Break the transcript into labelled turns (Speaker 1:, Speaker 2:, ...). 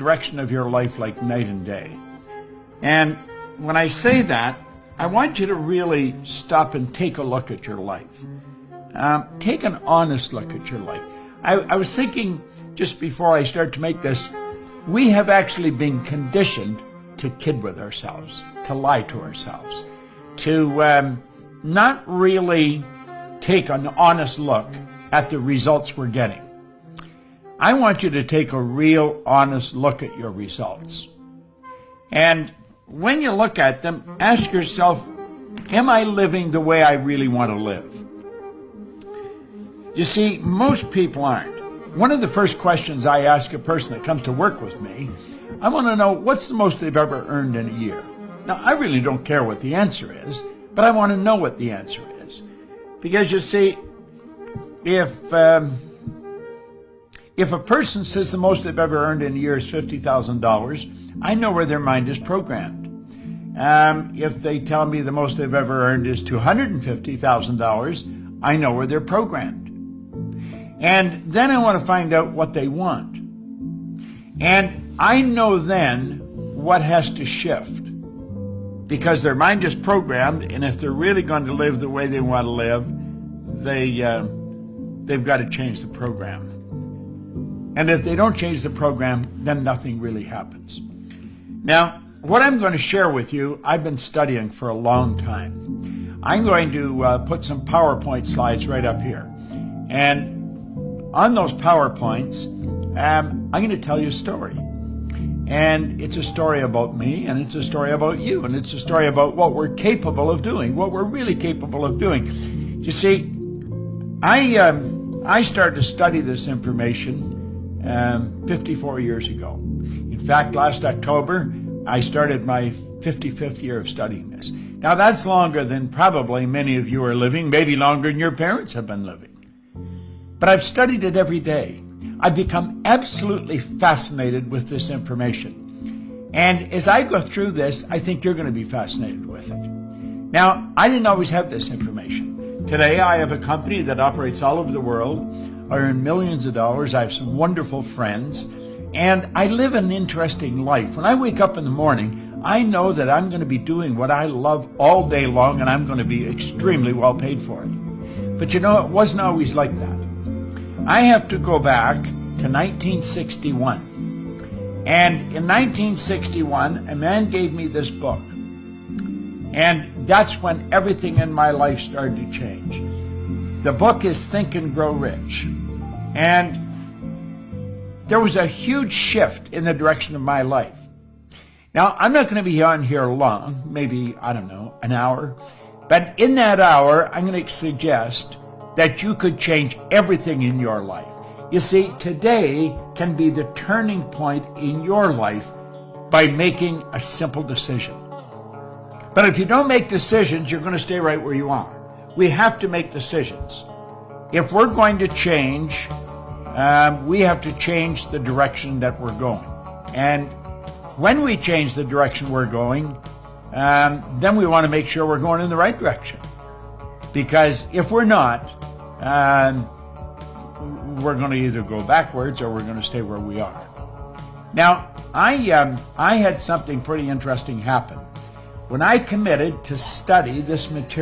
Speaker 1: direction of your life like night and day. And when I say that, I want you to really stop and take a look at your life. Take an honest look at your life. I was thinking just before I start to make this, we have actually been conditioned to kid with ourselves, to lie to ourselves, to not really take an honest look at the results we're getting. I want you to take a real honest look at your results. And when you look at them, ask yourself, am I living the way I really want to live? You see, most people aren't. One of the first questions I ask a person that comes to work with me, I want to know what's the most they've ever earned in a year. Now, I really don't care what the answer is, but I want to know what the answer is. Because you see, if a person says the most they've ever earned in a year is $50,000, I know where their mind is programmed. If they tell me the most they've ever earned is $250,000, I know where they're programmed. And then I want to find out what they want. And I know then what has to shift. Because their mind is programmed, and if they're really going to live the way they want to live, they've got to change the program. And if they don't change the program, then nothing really happens. Now, what I'm going to share with you, I've been studying for a long time. I'm going to put some PowerPoint slides right up here. And on those PowerPoints, I'm going to tell you a story. And it's a story about me, and it's a story about you, and it's a story about what we're capable of doing, what we're really capable of doing. You see, I started to study this information 54 years ago. In fact, last October, I started my 55th year of studying this. Now, that's longer than probably many of you are living, maybe longer than your parents have been living. But I've studied it every day. I've become absolutely fascinated with this information. And as I go through this, I think you're going to be fascinated with it. Now, I didn't always have this information. Today, I have a company that operates all over the world. I earn millions of dollars. I have some wonderful friends. And I live an interesting life. When I wake up in the morning, I know that I'm going to be doing what I love all day long, and I'm going to be extremely well paid for it. But you know, it wasn't always like that. I have to go back to 1961. And in 1961, a man gave me this book. And that's when everything in my life started to change. The book is Think and Grow Rich. And there was a huge shift in the direction of my life. Now, I'm not going to be on here long, maybe, I don't know, an hour. But in that hour, I'm going to suggest that you could change everything in your life. You see, today can be the turning point in your life by making a simple decision. But if you don't make decisions, you're going to stay right where you are. We have to make decisions. If we're going to change, we have to change the direction that we're going. And when we change the direction we're going, then we want to make sure we're going in the right direction. Because if we're not, we're going to either go backwards or we're going to stay where we are. Now, I had something pretty interesting happen. When I committed to study this material,